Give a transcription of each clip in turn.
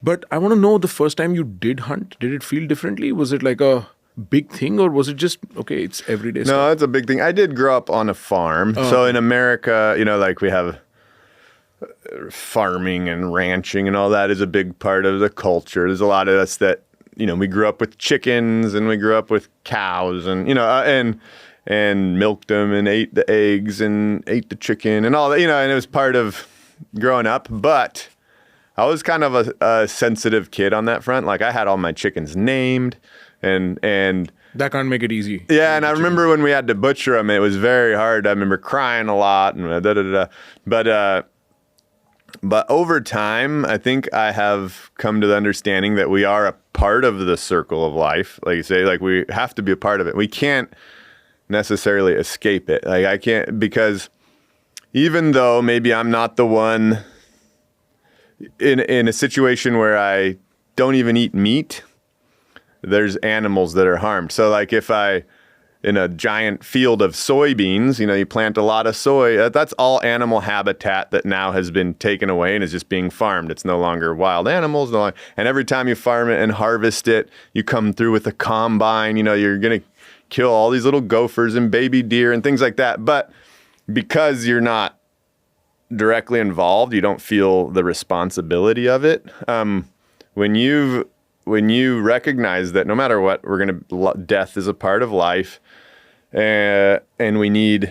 But I want to know, the first time you did hunt, did it feel differently? Was it like a big thing, or was it just, okay, it's everyday No, stuff? it's a big thing. I did grow up on a farm. So in America, like we have farming and ranching and all that is a big part of the culture. There's a lot of us that, we grew up with chickens and we grew up with cows and, and milked them and ate the eggs and ate the chicken and all that, and it was part of growing up. But I was kind of a sensitive kid on that front. Like I had all my chickens named and That can't make it easy. yeah, and I remember when we had to butcher them, it was very hard. I remember crying a lot and But over time, I think I have come to the understanding that we are a part of the circle of life. Like you say, like we have to be a part of it. We can't necessarily escape it. Like I can't, because even though maybe I'm not the one in a situation where I don't even eat meat, there's animals that are harmed. So like if in a giant field of soybeans, you plant a lot of soy, that's all animal habitat that now has been taken away and is just being farmed. It's no longer wild animals. And every time you farm it and harvest it, you come through with a combine, you're going to kill all these little gophers and baby deer and things like that. But because you're not directly involved, you don't feel the responsibility of it. When you recognize that no matter what, death is a part of life, and we're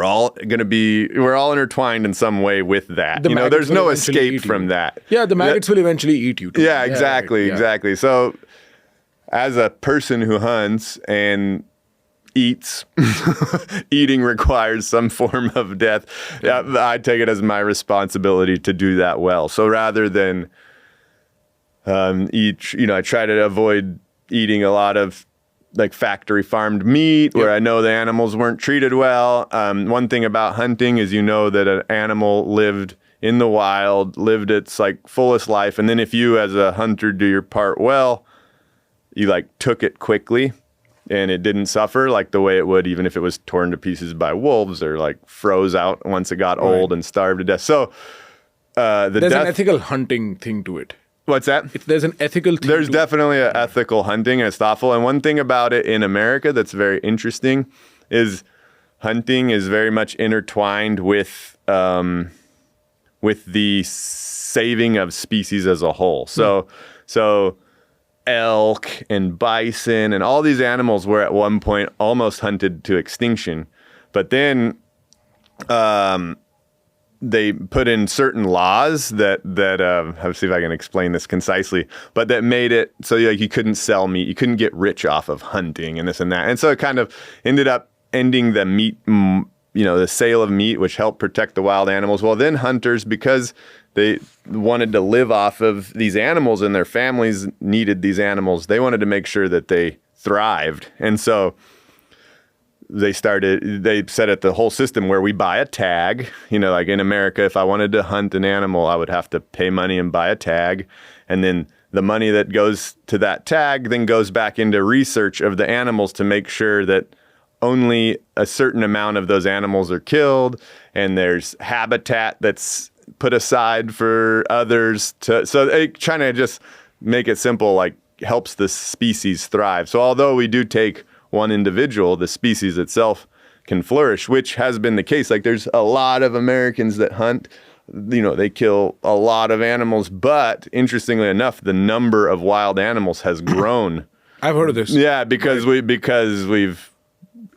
all intertwined in some way with that. There's no escape from that. Yeah, the maggots will eventually eat you too. Yeah, exactly, right, yeah. exactly. So as a person who hunts and eats, eating requires some form of death. Yeah, I take it as my responsibility to do that well. So rather than I try to avoid eating a lot of like factory farmed meat where I know the animals weren't treated well. One thing about hunting is that an animal lived in the wild, lived its like fullest life. And then if you as a hunter do your part well, you like took it quickly and it didn't suffer like the way it would even if it was torn to pieces by wolves or like froze out once it got old and starved to death. So there's an ethical hunting thing to it. What's that? There's an ethical thing. There's definitely an ethical hunting, and it's thoughtful. And one thing about it in America that's very interesting is hunting is very much intertwined with the saving of species as a whole. So elk and bison and all these animals were at one point almost hunted to extinction, but then they put in certain laws that let's see if I can explain this concisely, but that made it so you couldn't sell meat, you couldn't get rich off of hunting and this and that. And so it kind of ended up ending the meat, the sale of meat, which helped protect the wild animals. Well, then hunters, because they wanted to live off of these animals and their families needed these animals, they wanted to make sure that they thrived. And so they set up the whole system where we buy a tag, like in America, if I wanted to hunt an animal, I would have to pay money and buy a tag. And then the money that goes to that tag then goes back into research of the animals to make sure that only a certain amount of those animals are killed. And there's habitat that's put aside for others trying to just make it simple, like helps the species thrive. So although we do take one individual, the species itself can flourish, which has been the case. Like there's a lot of Americans that hunt, they kill a lot of animals, but interestingly enough, the number of wild animals has grown. I've heard of this. Yeah, because we've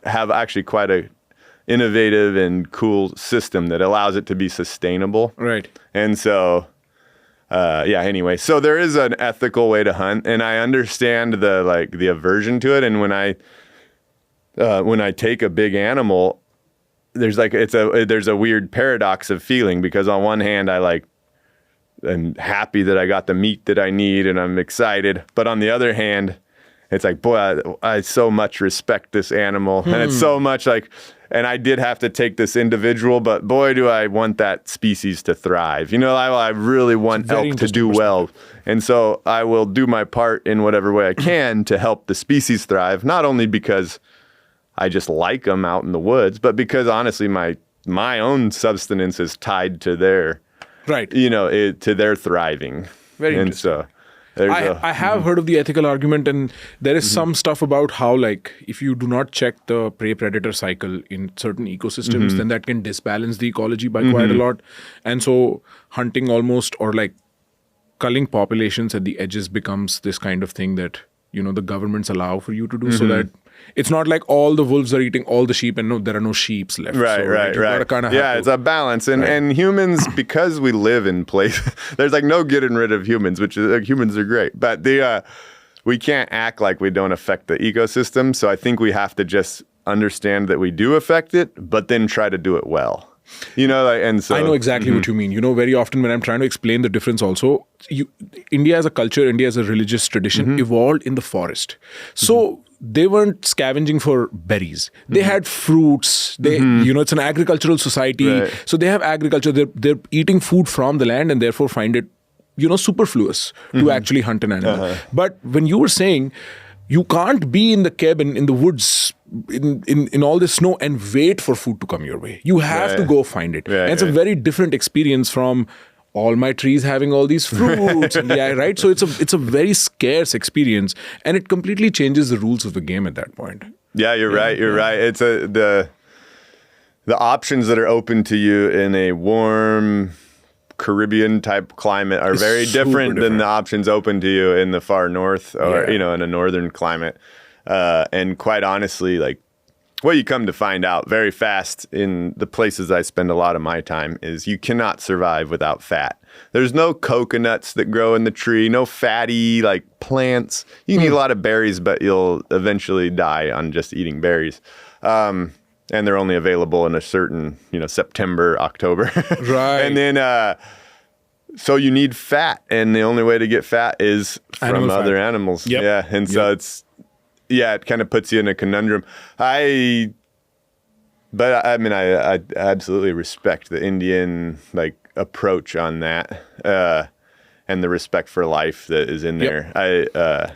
have actually quite a innovative and cool system that allows it to be sustainable. Right. And so anyway, so there is an ethical way to hunt, and I understand the aversion to it. And when I take a big animal, there's a weird paradox of feeling, because on one hand I'm happy that I got the meat that I need and I'm excited, but on the other hand, it's like, boy, I so much respect this animal, and it's so much like. And I did have to take this individual, but boy, do I want that species to thrive. I really want elk to do well. And so I will do my part in whatever way I can to help the species thrive, not only because I just like them out in the woods, but because honestly, my own subsistence is tied to their Right. To their thriving. Very and interesting. so there's I have heard of the ethical argument, and there is some stuff about how, like, if you do not check the prey-predator cycle in certain ecosystems, then that can disbalance the ecology by quite a lot. And so hunting almost, or like culling populations at the edges, becomes this kind of thing that, the governments allow for you to do, so that it's not like all the wolves are eating all the sheep and there are no sheeps left. Right, so, right. You gotta kinda have It's a balance. And humans, because we live in places, there's like no getting rid of humans, which is, humans are great. But we can't act like we don't affect the ecosystem. So I think we have to just understand that we do affect it, but then try to do it well. And so I know exactly what you mean. Very often when I'm trying to explain the difference also, India as a culture, India as a religious tradition evolved in the forest. So they weren't scavenging for berries. They had fruits. They, it's an agricultural society. Right. So they have agriculture. They're eating food from the land and therefore find it, superfluous to actually hunt an animal. But when you were saying, you can't be in the cabin, in the woods, in all this snow and wait for food to come your way. You have to go find it. And it's a very different experience from all my trees having all these fruits. Right? So it's a very scarce experience, and it completely changes the rules of the game at that point. Yeah, you're right. You're right. It's the options that are open to you in a warm Caribbean type climate are very different than the options open to you in the far north or in a northern climate. And quite honestly, like, what you come to find out very fast in the places I spend a lot of my time is you cannot survive without fat. There's no coconuts that grow in the tree, no fatty like plants. You can eat a lot of berries, but you'll eventually die on just eating berries. And they're only available in a certain, September, October. Right. And then, so you need fat, and the only way to get fat is from other animals. Yep. Yeah. And so it kind of puts you in a conundrum. I absolutely respect the Indian approach on that, and the respect for life that is in there.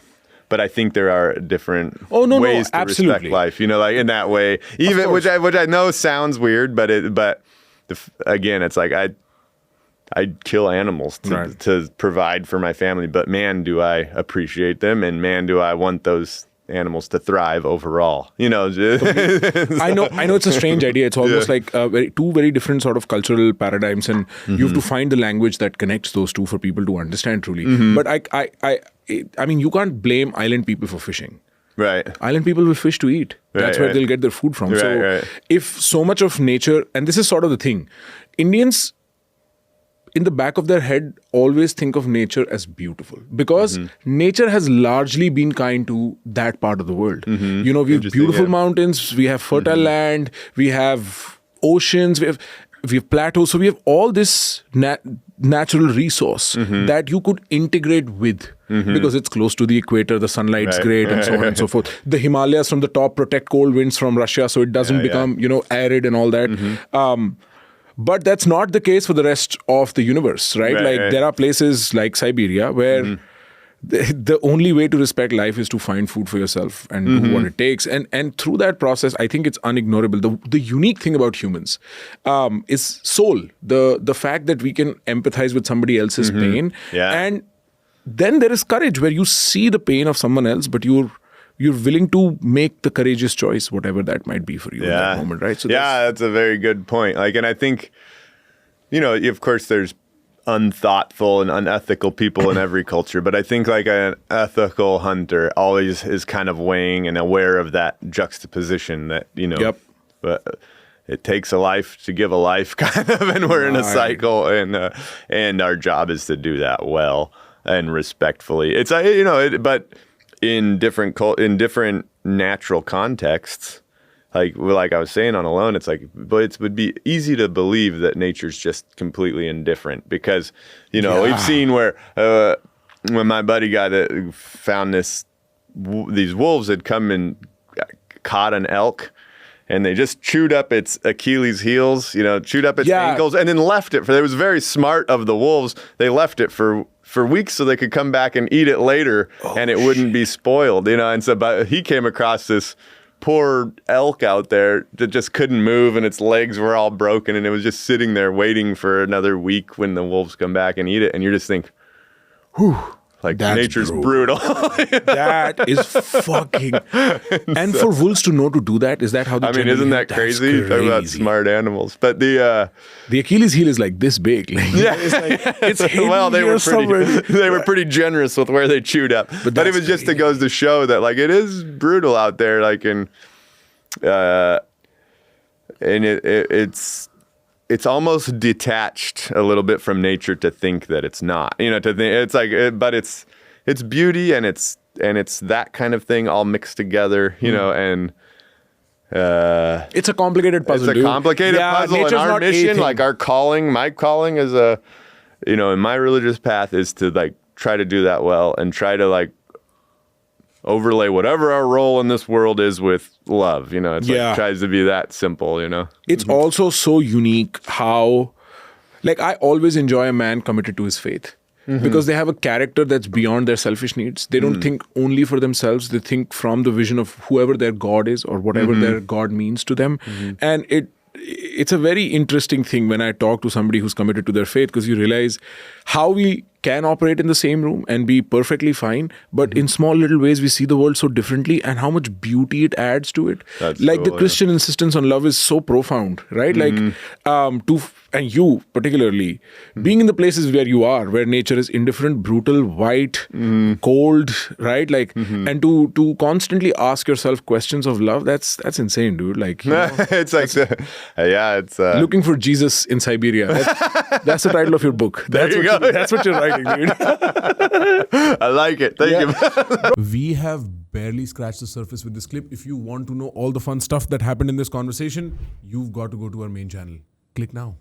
But I think there are different ways to respect life. In that way, even which I know sounds weird, but again, it's like I'd kill animals to provide for my family. But man, do I appreciate them, and man, do I want those animals to thrive overall. I know it's a strange idea. It's almost like two very different sort of cultural paradigms, and you have to find the language that connects those two for people to understand truly. But I mean, you can't blame island people for fishing. Right. Island people will fish to eat. That's where they'll get their food from. If so much of nature, and this is sort of the thing, Indians in the back of their head always think of nature as beautiful, because nature has largely been kind to that part of the world. We have beautiful mountains, we have fertile land, we have oceans, we have plateaus. So we have all this natural resource that you could integrate with, because it's close to the equator, the sunlight's great, and so on and so forth. The Himalayas from the top protect cold winds from Russia, so it doesn't become arid and all that. But that's not the case for the rest of the universe, right? There are places like Siberia where the only way to respect life is to find food for yourself and do what it takes. And through that process, I think it's unignorable. The unique thing about humans is soul. The fact that we can empathize with somebody else's pain. And then there is courage, where you see the pain of someone else, but you're willing to make the courageous choice, whatever that might be for you in that moment, right? So that's a very good point. And I think, of course, there's unthoughtful and unethical people in every culture, but I think an ethical hunter always is kind of weighing and aware of that juxtaposition that, but it takes a life to give a life, kind of, and we're in a cycle, and our job is to do that well and respectfully. It's but in different natural contexts, like I was saying on Alone, it's but it would be easy to believe that nature's just completely indifferent, because we've seen where when my buddy found these wolves had come and caught an elk, and they just chewed up its Achilles heels, chewed up its ankles, and then left it. It was very smart of the wolves. They left it for weeks so they could come back and eat it later, and it wouldn't be spoiled, And so, but he came across this poor elk out there that just couldn't move and its legs were all broken and it was just sitting there waiting for another week when the wolves come back and eat it. And you're just think, whew, like That's nature's brutal. That is fucking. And for wolves to know to do that, is that how they isn't that crazy? Talk about smart animals. But the Achilles heel is like this big. Like, yeah, it's hidden well, they were somewhere. they were pretty generous with where they chewed up. But it was just it goes to show that like it is brutal out there. Like and it's almost detached a little bit from nature to think that it's not. To think it's like, but it's beauty and it's that kind of thing all mixed together. And it's a complicated puzzle. It's a complicated puzzle, and our mission, like our calling, my calling is in my religious path is to like try to do that well and try to like overlay whatever our role in this world is with love. It's like tries to be that simple. It's also so unique how, like, I always enjoy a man committed to his faith. Because they have a character that's beyond their selfish needs. They don't think only for themselves. They think from the vision of whoever their God is or whatever their God means to them. And it's a very interesting thing when I talk to somebody who's committed to their faith, because you realize how we can operate in the same room and be perfectly fine, but in small little ways we see the world so differently and how much beauty it adds to it. That's like cool, the Christian insistence on love is so profound, right? Like and you particularly being in the places where you are, where nature is indifferent, brutal, white, cold, right? Like and to constantly ask yourself questions of love, that's insane, dude. Like it's like it's looking for Jesus in Siberia. That's the title of your book. That's what you're writing, dude. I like it. Thank you. We have barely scratched the surface with this clip. If you want to know all the fun stuff that happened in this conversation, you've got to go to our main channel. Click now.